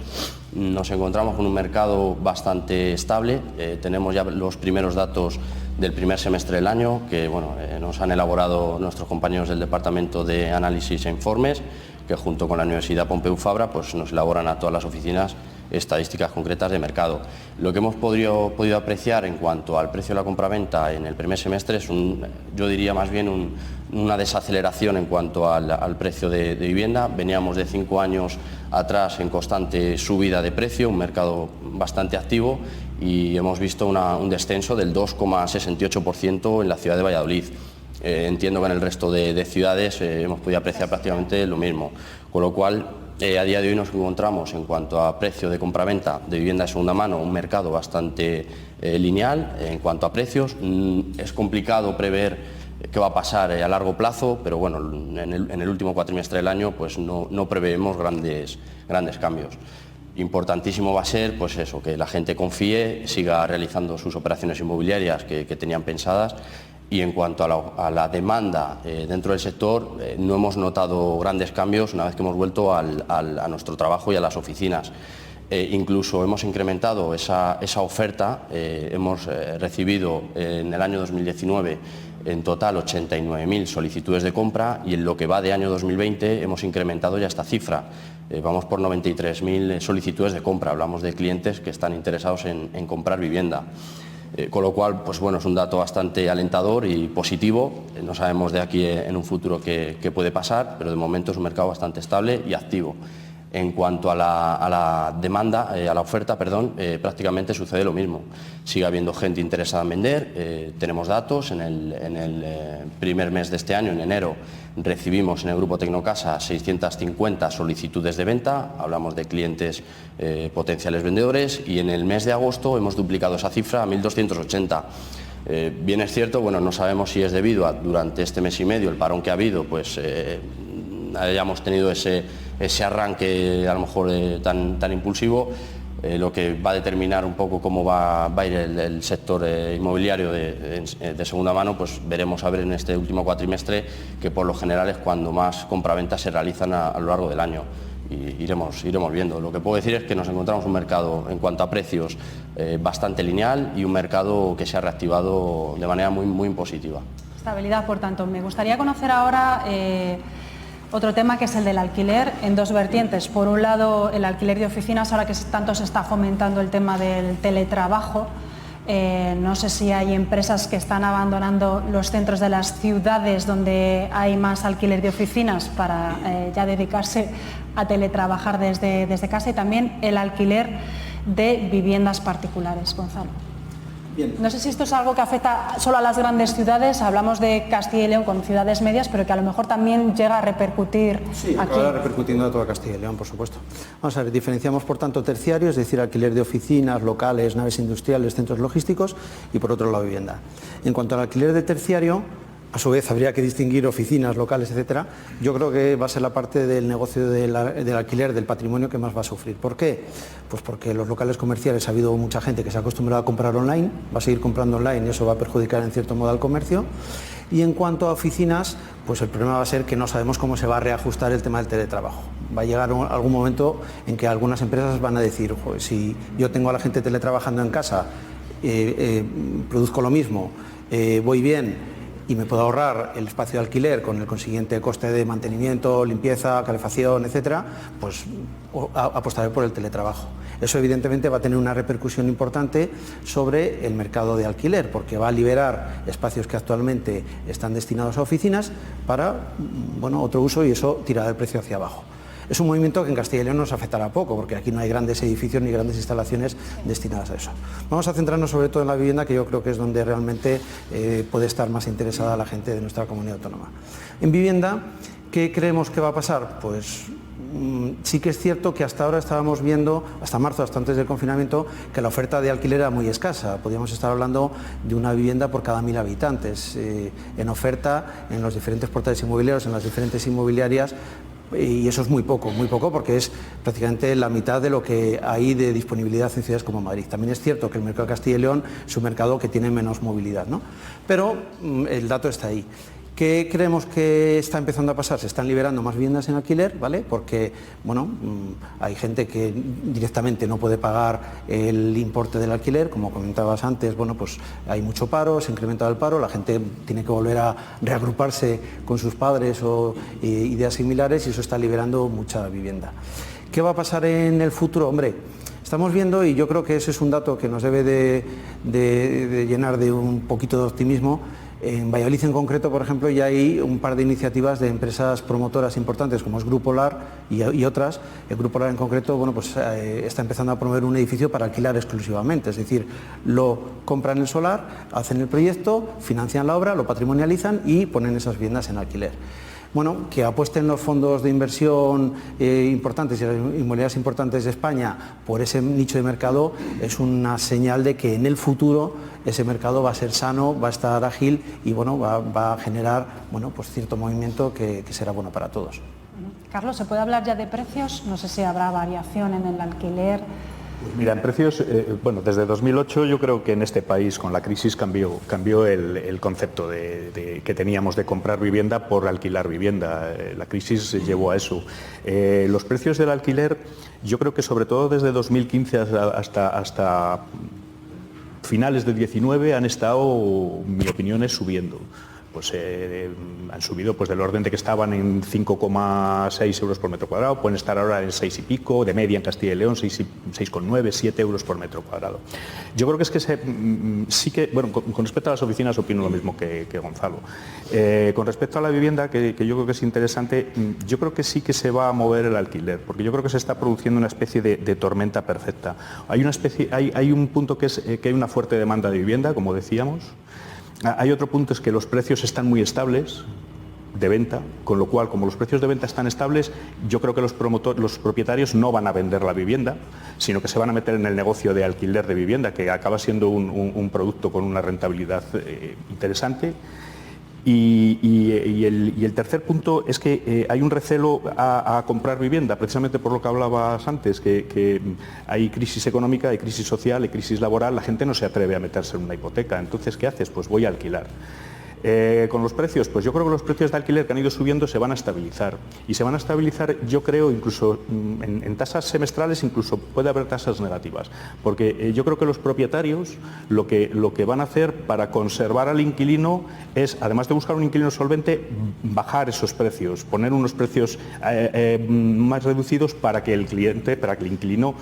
Nos encontramos con un mercado bastante estable. Tenemos ya los primeros datos del primer semestre del año, que bueno, nos han elaborado nuestros compañeros del Departamento de Análisis e Informes, que junto con la Universidad Pompeu Fabra pues, nos elaboran a todas las oficinas estadísticas concretas de mercado. Lo que hemos podido apreciar en cuanto al precio de la compraventa en el primer semestre es yo diría más bien una desaceleración en cuanto al precio de vivienda. Veníamos de 5 años atrás en constante subida de precio, un mercado bastante activo, y hemos visto un descenso del 2,68% en la ciudad de Valladolid. Entiendo que en el resto de ciudades hemos podido apreciar prácticamente lo mismo, con lo cual a día de hoy nos encontramos en cuanto a precio de compraventa de vivienda de segunda mano un mercado bastante lineal. En cuanto a precios, es complicado prever qué va a pasar a largo plazo, pero bueno, en el último cuatrimestre del año pues no preveemos grandes cambios. Importantísimo va a ser pues eso, que la gente confíe, siga realizando sus operaciones inmobiliarias que tenían pensadas. Y en cuanto a la demanda dentro del sector, no hemos notado grandes cambios una vez que hemos vuelto a nuestro trabajo y a las oficinas. Incluso hemos incrementado esa oferta. Hemos recibido en el año 2019 en total 89.000 solicitudes de compra, y en lo que va de año 2020 hemos incrementado ya esta cifra. Vamos por 93.000 solicitudes de compra. Hablamos de clientes que están interesados en comprar vivienda. Con lo cual, pues bueno, es un dato bastante alentador y positivo. No sabemos de aquí en un futuro qué puede pasar, pero de momento es un mercado bastante estable y activo. En cuanto a la demanda, a la oferta, prácticamente sucede lo mismo. Sigue habiendo gente interesada en vender. Tenemos datos. En el primer mes de este año, en enero, recibimos en el Grupo Tecnocasa 650 solicitudes de venta. Hablamos de clientes potenciales vendedores, y en el mes de agosto hemos duplicado esa cifra a 1.280. Bien es cierto, bueno, no sabemos si es debido a durante este mes y medio el parón que ha habido, pues hayamos tenido ese arranque a lo mejor tan impulsivo. Lo que va a determinar un poco cómo va a ir el sector inmobiliario de segunda mano, pues veremos a ver en este último cuatrimestre, que por lo general es cuando más compraventas se realizan a lo largo del año. Y iremos viendo. Lo que puedo decir es que nos encontramos un mercado en cuanto a precios bastante lineal, y un mercado que se ha reactivado de manera muy positiva. Estabilidad, por tanto. Me gustaría conocer ahora otro tema, que es el del alquiler, en dos vertientes. Por un lado, el alquiler de oficinas, ahora que tanto se está fomentando el tema del teletrabajo. No sé si hay empresas que están abandonando los centros de las ciudades donde hay más alquiler de oficinas para ya dedicarse a teletrabajar desde casa, y también el alquiler de viviendas particulares. Gonzalo. Bien. No sé si esto es algo que afecta solo a las grandes ciudades. Hablamos de Castilla y León con ciudades medias, pero que a lo mejor también llega a repercutir aquí. Acaba repercutiendo a toda Castilla y León, por supuesto. Vamos a ver, diferenciamos por tanto terciario, es decir, alquiler de oficinas, locales, naves industriales, centros logísticos, y por otro lado vivienda. En cuanto al alquiler de terciario, A su vez, habría que distinguir oficinas, locales, etcétera. Yo creo que va a ser la parte del negocio del alquiler, del patrimonio, que más va a sufrir. ¿Por qué? Pues porque los locales comerciales ha habido mucha gente que se ha acostumbrado a comprar online, va a seguir comprando online y eso va a perjudicar en cierto modo al comercio. Y en cuanto a oficinas, pues el problema va a ser que no sabemos cómo se va a reajustar el tema del teletrabajo. Va a llegar algún momento en que algunas empresas van a decir, si yo tengo a la gente teletrabajando en casa, produzco lo mismo, voy bien, y me puedo ahorrar el espacio de alquiler con el consiguiente coste de mantenimiento, limpieza, calefacción, etcétera, pues apostaré por el teletrabajo. Eso evidentemente va a tener una repercusión importante sobre el mercado de alquiler, porque va a liberar espacios que actualmente están destinados a oficinas para otro uso, y eso tirará el precio hacia abajo. Es un movimiento que en Castilla y León nos afectará poco, porque aquí no hay grandes edificios ni grandes instalaciones destinadas a eso. Vamos a centrarnos sobre todo en la vivienda, que yo creo que es donde realmente puede estar más interesada la gente de nuestra comunidad autónoma. En vivienda, ¿qué creemos que va a pasar? Pues sí que es cierto que hasta ahora estábamos viendo, hasta marzo, hasta antes del confinamiento, que la oferta de alquiler era muy escasa. Podríamos estar hablando de una vivienda por cada 1000 habitantes en oferta en los diferentes portales inmobiliarios, en las diferentes inmobiliarias. Y eso es muy poco, porque es prácticamente la mitad de lo que hay de disponibilidad en ciudades como Madrid. También es cierto que el mercado de Castilla y León es un mercado que tiene menos movilidad, ¿no? Pero el dato está ahí. ¿Qué creemos que está empezando a pasar? Se están liberando más viviendas en alquiler, ¿vale? Porque, hay gente que directamente no puede pagar el importe del alquiler, como comentabas antes, pues hay mucho paro, se ha incrementado el paro, la gente tiene que volver a reagruparse con sus padres o ideas similares, y eso está liberando mucha vivienda. ¿Qué va a pasar en el futuro? Hombre, estamos viendo, y yo creo que ese es un dato que nos debe de llenar de un poquito de optimismo. En Valladolid en concreto, por ejemplo, ya hay un par de iniciativas de empresas promotoras importantes como es Grupo Lar y otras. El Grupo Lar en concreto está empezando a promover un edificio para alquilar exclusivamente, es decir, lo compran el solar, hacen el proyecto, financian la obra, lo patrimonializan y ponen esas viviendas en alquiler. Que apuesten los fondos de inversión importantes y las inmobiliarias importantes de España por ese nicho de mercado es una señal de que en el futuro ese mercado va a ser sano, va a estar ágil y va a generar cierto movimiento que será bueno para todos. Carlos, ¿se puede hablar ya de precios? No sé si habrá variación en el alquiler. Mira, en precios, desde 2008 yo creo que en este país con la crisis cambió el concepto que teníamos de comprar vivienda por alquilar vivienda. La crisis llevó a eso. Los precios del alquiler, yo creo que sobre todo desde 2015 hasta finales del 19 han estado, mi opinión es, subiendo. Han subido del orden de que estaban en 5,6 euros por metro cuadrado, pueden estar ahora en 6 y pico, de media en Castilla y León 6,9, 7 euros por metro cuadrado. Yo creo que con respecto a las oficinas opino lo mismo que Gonzalo. Con respecto a la vivienda, que yo creo que es interesante, yo creo que sí que se va a mover el alquiler, porque yo creo que se está produciendo una especie de tormenta perfecta. Hay un punto que es que hay una fuerte demanda de vivienda, como decíamos. Hay otro punto, es que los precios están muy estables de venta, con lo cual, como los precios de venta están estables, yo creo que los propietarios no van a vender la vivienda, sino que se van a meter en el negocio de alquiler de vivienda, que acaba siendo un producto con una rentabilidad interesante. Y el tercer punto es que hay un recelo a comprar vivienda, precisamente por lo que hablabas antes, que hay crisis económica, hay crisis social, hay crisis laboral, la gente no se atreve a meterse en una hipoteca. Entonces, ¿qué haces? Pues voy a alquilar. Con los precios, pues yo creo que los precios de alquiler que han ido subiendo se van a estabilizar. Y se van a estabilizar, yo creo, incluso en tasas semestrales, incluso puede haber tasas negativas. Porque yo creo que los propietarios lo que van a hacer para conservar al inquilino es, además de buscar un inquilino solvente, bajar esos precios, poner unos precios más reducidos para que el inquilino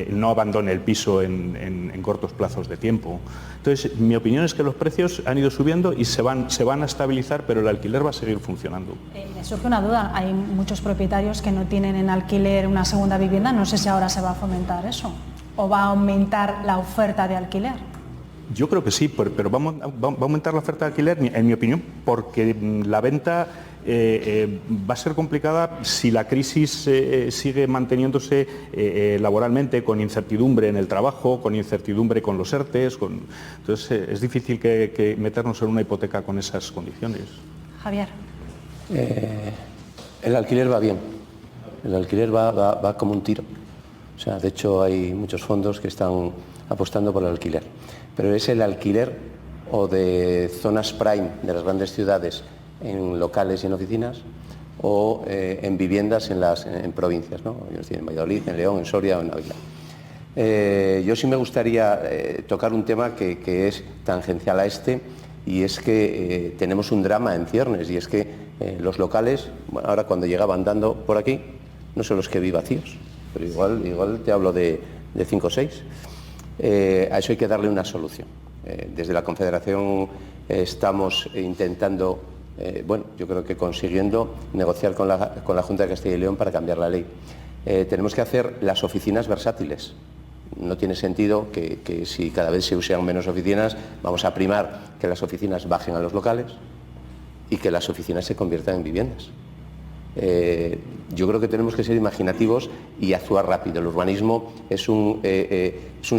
no abandone el piso en cortos plazos de tiempo. Entonces, mi opinión es que los precios han ido subiendo y se van a estabilizar, pero el alquiler va a seguir funcionando. Me surge una duda, hay muchos propietarios que no tienen en alquiler una segunda vivienda, no sé si ahora se va a fomentar eso, o va a aumentar la oferta de alquiler. Yo creo que sí, pero va a aumentar la oferta de alquiler, en mi opinión, porque la venta va a ser complicada si la crisis sigue manteniéndose laboralmente, con incertidumbre en el trabajo, con incertidumbre con los ERTEs. Entonces es difícil que meternos en una hipoteca con esas condiciones. Javier. El alquiler va bien, el alquiler va como un tiro. O sea, de hecho hay muchos fondos que están apostando por el alquiler. Pero es el alquiler o de zonas prime de las grandes ciudades en locales y en oficinas, o en viviendas en provincias, ¿no? Yo estoy en Valladolid, en León, en Soria o en Ávila. Yo sí me gustaría tocar un tema que es tangencial a este, y es que tenemos un drama en ciernes, y es que los locales, bueno, ahora cuando llegaba andando por aquí, no son los que vi vacíos, pero igual te hablo de 5 o 6. A eso hay que darle una solución. Desde la Confederación estamos intentando, bueno, yo creo que consiguiendo negociar con la Junta de Castilla y León para cambiar la ley. Tenemos que hacer las oficinas versátiles. No tiene sentido que si cada vez se usan menos oficinas, vamos a primar que las oficinas bajen a los locales y que las oficinas se conviertan en viviendas. Yo creo que tenemos que ser imaginativos y actuar rápido. El urbanismo es un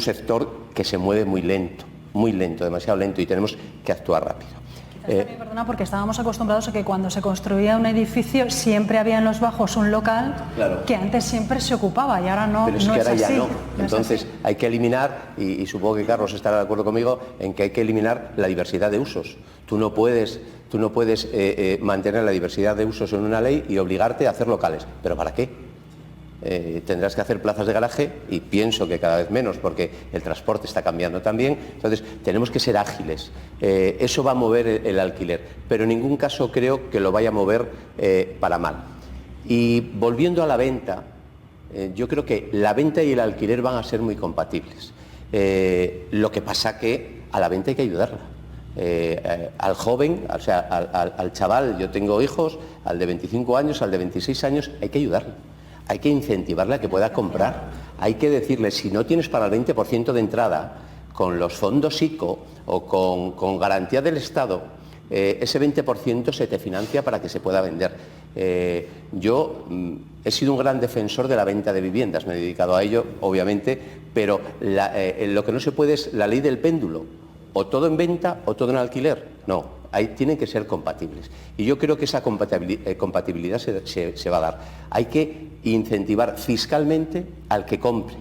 sector que se mueve muy lento, demasiado lento, y tenemos que actuar rápido. Perdona, porque estábamos acostumbrados a que cuando se construía un edificio siempre había en los bajos un local, claro, que antes siempre se ocupaba, y ahora no. Pero es que ahora ya no. No Entonces hay que eliminar, y supongo que Carlos estará de acuerdo conmigo, en que hay que eliminar la diversidad de usos. Tú no puedes mantener la diversidad de usos en una ley y obligarte a hacer locales. ¿Pero para qué? Tendrás que hacer plazas de garaje, y pienso que cada vez menos, porque el transporte está cambiando también. Entonces tenemos que ser ágiles. Eso va a mover el alquiler, pero en ningún caso creo que lo vaya a mover para mal. Y volviendo a la venta, yo creo que la venta y el alquiler van a ser muy compatibles. Lo que pasa que a la venta hay que ayudarla. Al joven, o sea, al chaval, yo tengo hijos, al de 25 años, al de 26 años, hay que ayudarle. Hay que incentivarle a que pueda comprar. Hay que decirle, si no tienes para el 20% de entrada, con los fondos ICO o con garantía del Estado, ese 20% se te financia para que se pueda vender. Yo he sido un gran defensor de la venta de viviendas, me he dedicado a ello, obviamente, pero lo que no se puede es la ley del péndulo, o todo en venta o todo en alquiler. No. Ahí tienen que ser compatibles. Y yo creo que esa compatibilidad se va a dar. Hay que incentivar fiscalmente al que compre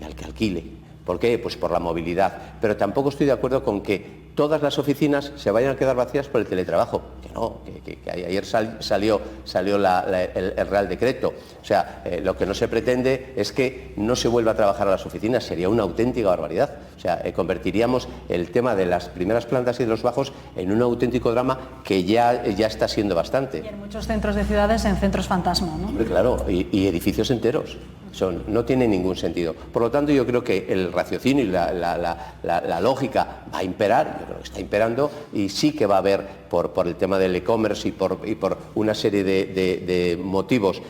y al que alquile. ¿Por qué? Pues por la movilidad. Pero tampoco estoy de acuerdo con que todas las oficinas se vayan a quedar vacías por el teletrabajo. Que no, que ayer salió el Real Decreto. O sea, lo que no se pretende es que no se vuelva a trabajar a las oficinas. Sería una auténtica barbaridad. O sea, convertiríamos el tema de las primeras plantas y de los bajos en un auténtico drama que ya está siendo bastante. Y en muchos centros de ciudades, en centros fantasma, ¿no? Hombre, claro, y edificios enteros. No tiene ningún sentido. Por lo tanto, yo creo que el raciocinio y la lógica va a imperar, yo creo que está imperando, y sí que va a haber, por el tema del e-commerce y por una serie de motivos,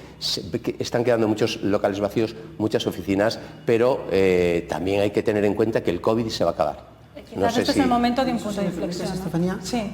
están quedando muchos locales vacíos, muchas oficinas, pero también hay que tener en cuenta que el COVID se va a acabar. Quizás este es el momento de un punto de inflexión, ¿no? Estefanía, sí.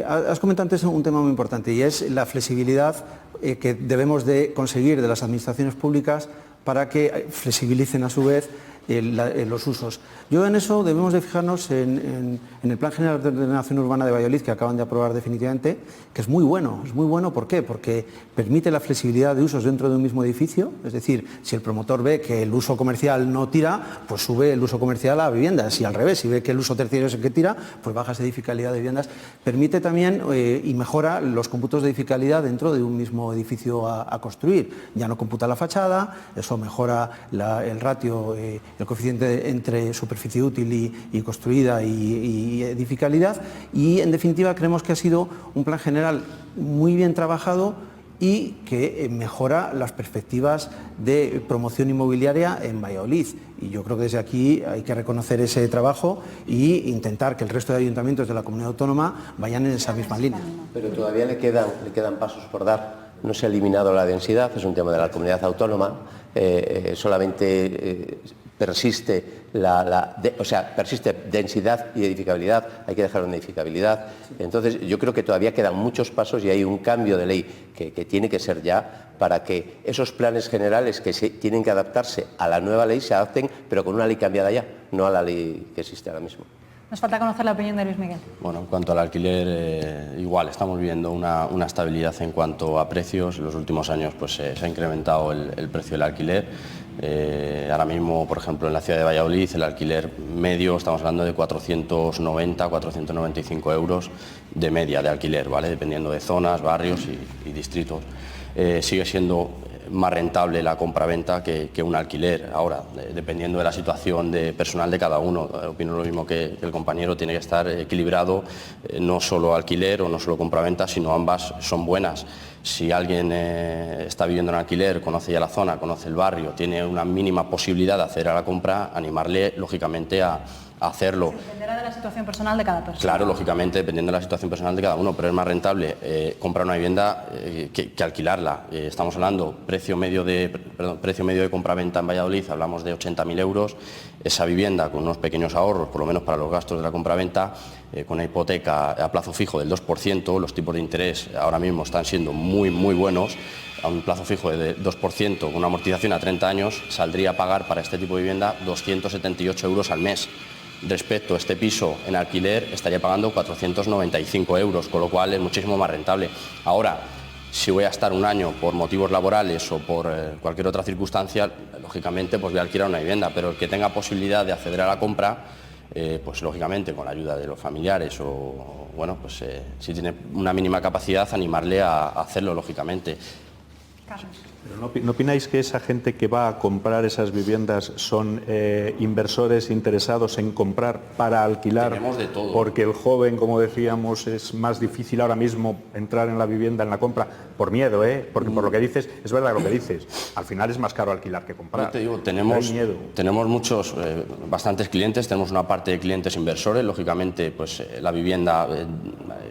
Has comentado antes un tema muy importante, y es la flexibilidad que debemos de conseguir de las administraciones públicas para que flexibilicen a su vez los usos. Yo en eso debemos de fijarnos en el Plan General de Ordenación Urbana de Valladolid, que acaban de aprobar definitivamente, que es muy bueno. Es muy bueno, ¿por qué? Porque permite la flexibilidad de usos dentro de un mismo edificio, es decir, si el promotor ve que el uso comercial no tira, pues sube el uso comercial a viviendas, y al revés, si ve que el uso terciario es el que tira, pues baja esa edificabilidad de viviendas. Permite también y mejora los cómputos de edificabilidad dentro de un mismo edificio a construir. Ya no computa la fachada, eso mejora el ratio, el coeficiente entre superficie útil y construida y edificabilidad, y en definitiva creemos que ha sido un plan general muy bien trabajado y que mejora las perspectivas de promoción inmobiliaria en Valladolid. Y yo creo que desde aquí hay que reconocer ese trabajo e intentar que el resto de ayuntamientos de la comunidad autónoma vayan en esa misma línea. Pero todavía le quedan pasos por dar. No se ha eliminado la densidad, es un tema de la comunidad autónoma. Solamente persiste persiste densidad y edificabilidad, hay que dejar una edificabilidad. Entonces yo creo que todavía quedan muchos pasos y hay un cambio de ley que tiene que ser ya, para que esos planes generales que tienen que adaptarse a la nueva ley se adapten, pero con una ley cambiada ya, no a la ley que existe ahora mismo. Nos falta conocer la opinión de Luis Miguel. Bueno, en cuanto al alquiler, igual, estamos viendo una estabilidad en cuanto a precios. En los últimos años pues, se ha incrementado el precio del alquiler. Ahora mismo, por ejemplo, en la ciudad de Valladolid, el alquiler medio, estamos hablando de 490, 495 euros de media de alquiler, ¿vale? Dependiendo de zonas, barrios y distritos. Sigue siendo más rentable la compraventa que un alquiler. Ahora, dependiendo de la situación de personal de cada uno, opino lo mismo que el compañero, tiene que estar equilibrado, no solo alquiler o no solo compraventa, sino ambas son buenas. Si alguien está viviendo en alquiler, conoce ya la zona, conoce el barrio, tiene una mínima posibilidad de acceder a la compra, animarle lógicamente a hacerlo. Dependerá de la situación personal de cada persona. Claro, lógicamente, dependiendo de la situación personal de cada uno, pero es más rentable comprar una vivienda que alquilarla. Estamos hablando precio medio de compraventa en Valladolid, hablamos de 80.000 euros. Esa vivienda con unos pequeños ahorros, por lo menos para los gastos de la compraventa, con una hipoteca a plazo fijo del 2%, los tipos de interés ahora mismo están siendo muy buenos. A un plazo fijo de 2%, con una amortización a 30 años, saldría a pagar para este tipo de vivienda 278 euros al mes. Respecto a este piso en alquiler, estaría pagando 495 euros, con lo cual es muchísimo más rentable. Ahora, si voy a estar un año por motivos laborales o por cualquier otra circunstancia, lógicamente pues voy a alquilar una vivienda, pero el que tenga posibilidad de acceder a la compra, pues lógicamente con la ayuda de los familiares o bueno, pues si tiene una mínima capacidad, animarle a hacerlo, lógicamente. Pero ¿no opináis que esa gente que va a comprar esas viviendas son inversores interesados en comprar para alquilar? Tenemos de todo. Porque el joven, como decíamos, es más difícil ahora mismo entrar en la vivienda, en la compra, por miedo, porque por lo que dices, es verdad lo que dices, al final es más caro alquilar que comprar. No te digo, tenemos muchos, bastantes clientes, tenemos una parte de clientes inversores, lógicamente pues la vivienda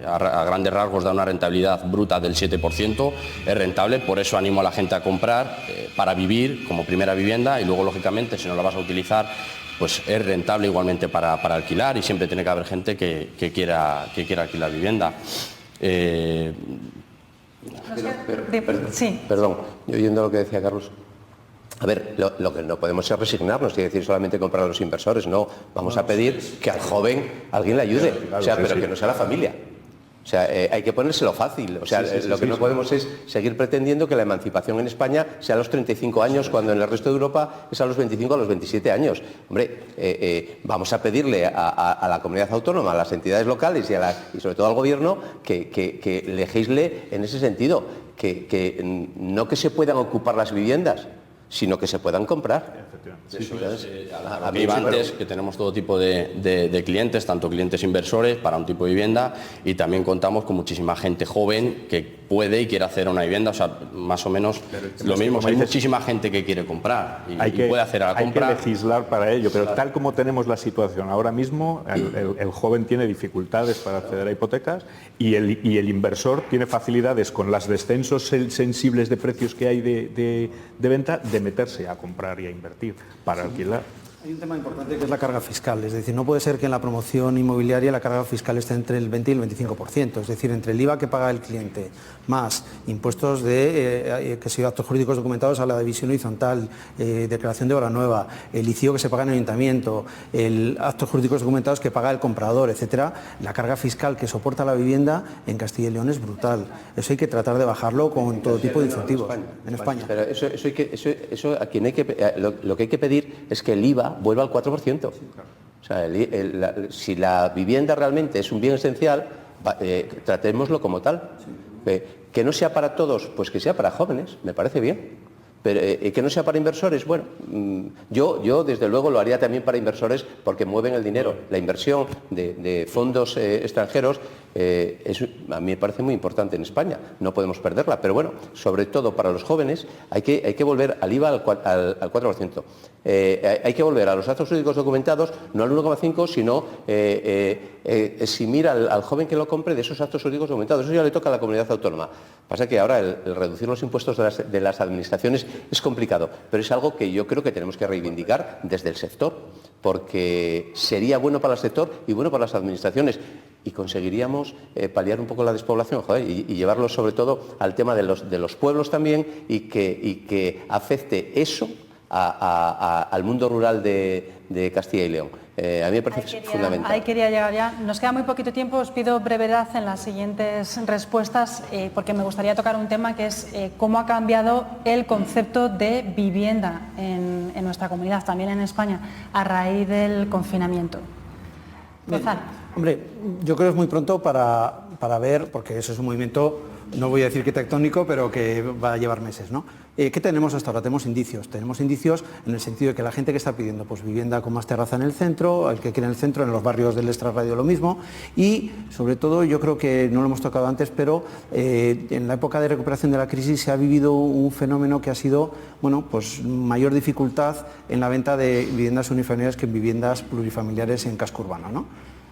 a grandes rasgos da una rentabilidad bruta del 7%, es rentable, por eso animo a la gente a comprar para vivir como primera vivienda y luego lógicamente si no la vas a utilizar pues es rentable igualmente para alquilar y siempre tiene que haber gente que quiera alquilar vivienda. Perdón, yo oyendo lo que decía Carlos. A ver, lo que no podemos es resignarnos y decir solamente comprar a los inversores, no, vamos a pedir que al joven alguien le ayude, pero que no sea la familia. O sea, hay que ponérselo fácil. O sea, lo que no podemos es seguir pretendiendo que la emancipación en España sea a los 35 años, cuando en el resto de Europa es a los 25, a los 27 años. Hombre, vamos a pedirle a la comunidad autónoma, a las entidades locales y sobre todo al Gobierno que legisle en ese sentido, que no que se puedan ocupar las viviendas, sino que se puedan comprar. Antes, que tenemos todo tipo de clientes, tanto clientes inversores para un tipo de vivienda y también contamos con muchísima gente joven que puede y quiere hacer una vivienda, o sea, más o menos lo mismo. Hay muchísima gente que quiere comprar y puede hacer a la compra. Hay que legislar para ello, pero tal como tenemos la situación ahora mismo, el joven tiene dificultades para acceder a hipotecas y el inversor tiene facilidades con los descensos sensibles de precios que hay de venta de meterse a comprar y a invertir para alquilar. Hay un tema importante que es la carga fiscal, es decir, no puede ser que en la promoción inmobiliaria la carga fiscal esté entre el 20 y el 25%, es decir, entre el IVA que paga el cliente más impuestos de que si actos jurídicos documentados a la división horizontal, declaración de obra nueva, el ICIO que se paga en el ayuntamiento, el actos jurídicos documentados que paga el comprador, etcétera, la carga fiscal que soporta la vivienda en Castilla y León es brutal. Eso hay que tratar de bajarlo con todo tipo de incentivos en España. Pero eso a quien hay que, lo que hay que pedir es que el IVA vuelva al 4%. O sea, si la vivienda realmente es un bien esencial, tratémoslo como tal. Que no sea para todos, pues que sea para jóvenes, me parece bien. Pero que no sea para inversores, bueno, yo desde luego lo haría también para inversores porque mueven el dinero. La inversión de fondos extranjeros a mí me parece muy importante en España, no podemos perderla, pero bueno, sobre todo para los jóvenes hay que volver al IVA al 4%. Hay que volver a los actos jurídicos documentados, no al 1,5, sino eximir al joven que lo compre de esos actos jurídicos documentados. Eso ya le toca a la comunidad autónoma. Pasa que ahora el reducir los impuestos de las administraciones es complicado, pero es algo que yo creo que tenemos que reivindicar desde el sector, porque sería bueno para el sector y bueno para las administraciones y conseguiríamos paliar un poco la despoblación, y llevarlo sobre todo al tema de los pueblos también y que afecte eso al mundo rural de Castilla y León. A mí me parece fundamental. Ahí quería llegar ya. Nos queda muy poquito tiempo, os pido brevedad en las siguientes respuestas, porque me gustaría tocar un tema que es cómo ha cambiado el concepto de vivienda en nuestra comunidad, también en España, a raíz del confinamiento. Gonzalo. Hombre, yo creo que es muy pronto para ver, porque eso es un movimiento, no voy a decir que tectónico, pero que va a llevar meses, ¿no? ¿Qué tenemos hasta ahora? Tenemos indicios en el sentido de que la gente que está pidiendo pues, vivienda con más terraza en el centro, el que quiere en el centro, en los barrios del extrarradio lo mismo, y sobre todo yo creo que no lo hemos tocado antes, pero en la época de recuperación de la crisis se ha vivido un fenómeno que ha sido, bueno, pues mayor dificultad en la venta de viviendas unifamiliares que en viviendas plurifamiliares en casco urbano, ¿no?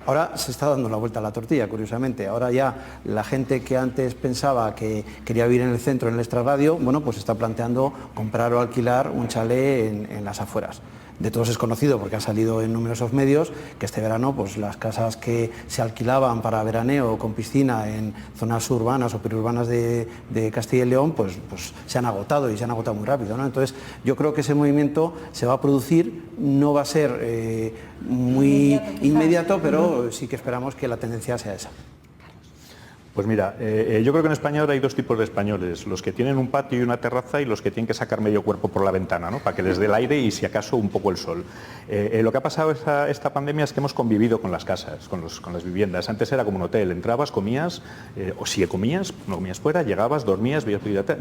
Ahora se está dando la vuelta a la tortilla, curiosamente. Ahora ya la gente que antes pensaba que quería vivir en el centro, en el extrarradio, bueno, pues está planteando comprar o alquilar un chalet en las afueras. De todos es conocido porque ha salido en numerosos medios que este verano pues las casas que se alquilaban para veraneo con piscina en zonas urbanas o periurbanas de Castilla y León pues se han agotado y se han agotado muy rápido, ¿no? Entonces yo creo que ese movimiento se va a producir, no va a ser muy inmediato, pero sí que esperamos que la tendencia sea esa. Pues mira, yo creo que en España ahora hay dos tipos de españoles, los que tienen un patio y una terraza y los que tienen que sacar medio cuerpo por la ventana, ¿no? Para que les dé el aire y si acaso un poco el sol. Lo que ha pasado esta pandemia es que hemos convivido con las casas, con las viviendas. Antes era como un hotel, entrabas, comías, o si comías, no comías fuera, llegabas, dormías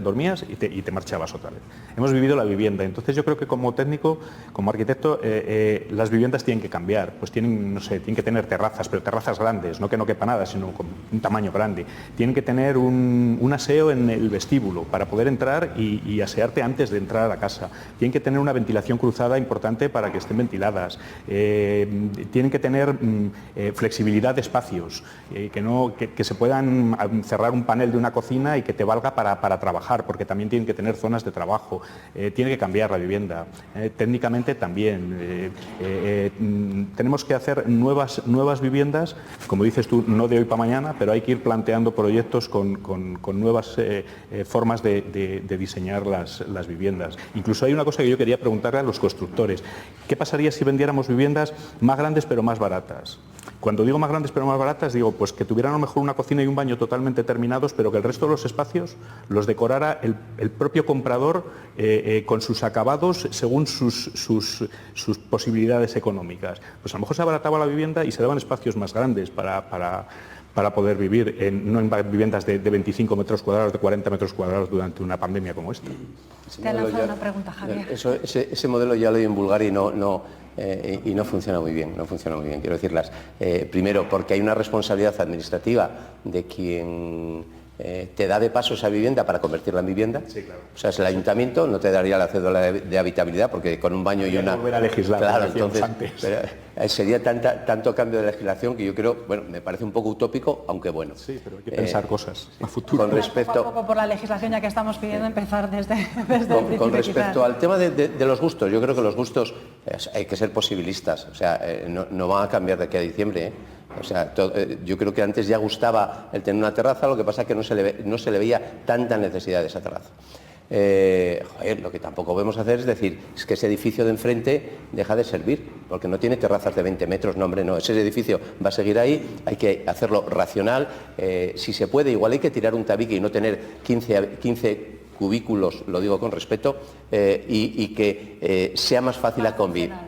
dormías y te marchabas otra vez. Hemos vivido la vivienda, entonces yo creo que como técnico, como arquitecto, las viviendas tienen que cambiar, pues tienen que tener terrazas, pero terrazas grandes, no que no quepa nada, sino con un tamaño grande. Tienen que tener un aseo en el vestíbulo para poder entrar y asearte antes de entrar a la casa. Tienen que tener una ventilación cruzada importante para que estén ventiladas. Tienen que tener flexibilidad de espacios, que se puedan cerrar un panel de una cocina y que te valga para trabajar, porque también tienen que tener zonas de trabajo. Tiene que cambiar la vivienda. Técnicamente también. Tenemos que hacer nuevas viviendas, como dices tú, no de hoy para mañana, pero hay que ir planteando proyectos con nuevas formas de diseñar las viviendas. Incluso hay una cosa que yo quería preguntarle a los constructores. ¿Qué pasaría si vendiéramos viviendas más grandes pero más baratas? Cuando digo más grandes pero más baratas, digo pues que tuvieran a lo mejor una cocina y un baño totalmente terminados, pero que el resto de los espacios los decorara el propio comprador con sus acabados según sus posibilidades económicas. Pues a lo mejor se abarataba la vivienda y se daban espacios más grandes para poder vivir, no en viviendas de 25 metros cuadrados, de 40 metros cuadrados durante una pandemia como esta. Te ha lanzado una pregunta, Javier. Ese modelo ya lo hay en Bulgaria y no funciona muy bien, quiero decirlas. Primero, porque hay una responsabilidad administrativa de quien te da de paso esa vivienda para convertirla en vivienda. Sí, claro. O sea, es el ayuntamiento, no te daría la cédula de habitabilidad porque con un baño y una... volver a legislar, claro, entonces sería tanto cambio de legislación que yo creo, bueno, me parece un poco utópico, aunque bueno. Sí, pero hay que pensar cosas a futuro. Con respecto... Poco a poco por la legislación, ya que estamos pidiendo empezar desde el principio. Con respecto al tema de los gustos, yo creo que los gustos hay que ser posibilistas, o sea, no van a cambiar de aquí a diciembre, O sea, yo creo que antes ya gustaba el tener una terraza, lo que pasa es que no se le veía tanta necesidad de esa terraza. Lo que tampoco podemos hacer es decir, es que ese edificio de enfrente deja de servir, porque no tiene terrazas de 20 metros, no hombre, no, ese edificio va a seguir ahí, hay que hacerlo racional, si se puede, igual hay que tirar un tabique y no tener 15 cubículos, lo digo con respeto, y que sea más fácil la convivencia.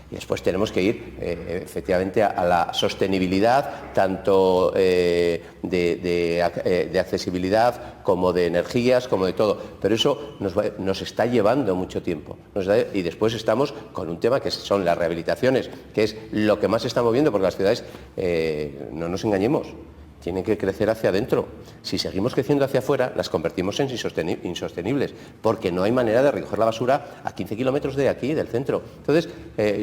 Y después tenemos que ir efectivamente a la sostenibilidad, tanto de accesibilidad como de energías, como de todo. Pero eso nos está llevando mucho tiempo. Y después estamos con un tema que son las rehabilitaciones, que es lo que más se está moviendo, porque las ciudades, no nos engañemos, tienen que crecer hacia adentro. Si seguimos creciendo hacia afuera, las convertimos en insostenibles, porque no hay manera de recoger la basura a 15 kilómetros de aquí, del centro. Entonces,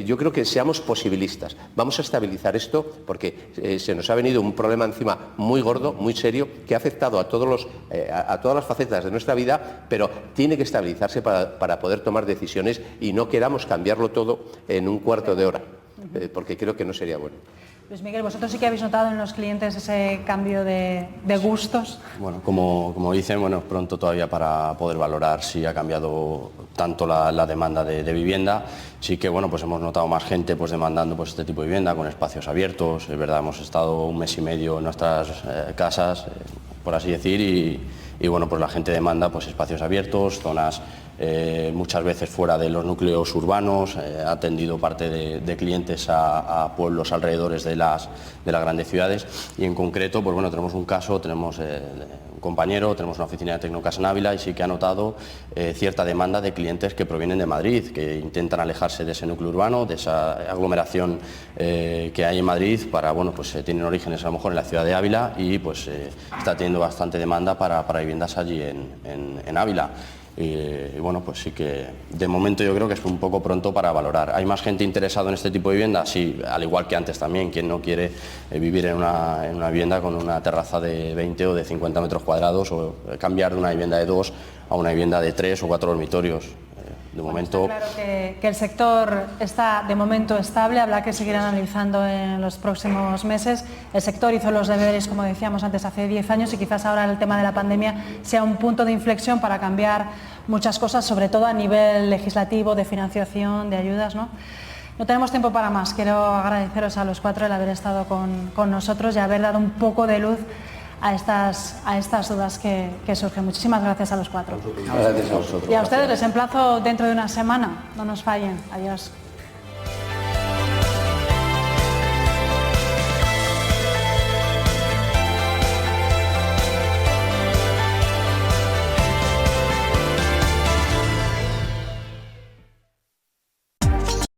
yo creo que seamos posibilistas. Vamos a estabilizar esto, porque se nos ha venido un problema encima muy gordo, muy serio, que ha afectado a todas las facetas de nuestra vida, pero tiene que estabilizarse para poder tomar decisiones y no queramos cambiarlo todo en un cuarto de hora, porque creo que no sería bueno. Luis Miguel, ¿vosotros sí que habéis notado en los clientes ese cambio de gustos? Bueno, como dicen, bueno, es pronto todavía para poder valorar si ha cambiado tanto la demanda de vivienda. Sí que bueno, pues hemos notado más gente pues demandando pues este tipo de vivienda con espacios abiertos. Es verdad, hemos estado un mes y medio en nuestras casas, por así decir, y bueno, pues la gente demanda pues espacios abiertos, zonas muchas veces fuera de los núcleos urbanos. Ha atendido parte de clientes a pueblos alrededores de las grandes ciudades, y en concreto pues bueno, tenemos un caso, tenemos un compañero, tenemos una oficina de Tecnocasa en Ávila, y sí que ha notado cierta demanda de clientes que provienen de Madrid, que intentan alejarse de ese núcleo urbano, de esa aglomeración que hay en Madrid, para bueno, pues tienen orígenes a lo mejor en la ciudad de Ávila, y pues está teniendo bastante demanda para viviendas allí en Ávila. Y bueno, pues sí que de momento yo creo que es un poco pronto para valorar. ¿Hay más gente interesada en este tipo de vivienda? Sí, al igual que antes también. ¿Quién no quiere vivir en una vivienda con una terraza de 20 o de 50 metros cuadrados, o cambiar de una vivienda de 2 a una vivienda de 3 o 4 dormitorios? De momento... Está claro que el sector está de momento estable, habrá que seguir analizando en los próximos meses. El sector hizo los deberes, como decíamos antes, hace 10 años, y quizás ahora el tema de la pandemia sea un punto de inflexión para cambiar muchas cosas, sobre todo a nivel legislativo, de financiación, de ayudas, ¿no? No tenemos tiempo para más. Quiero agradeceros a los 4 el haber estado con nosotros y haber dado un poco de luz a estas dudas que surgen. Muchísimas gracias a los 4. Gracias a vosotros. Y a ustedes les emplazo dentro de una semana. No nos fallen. Adiós.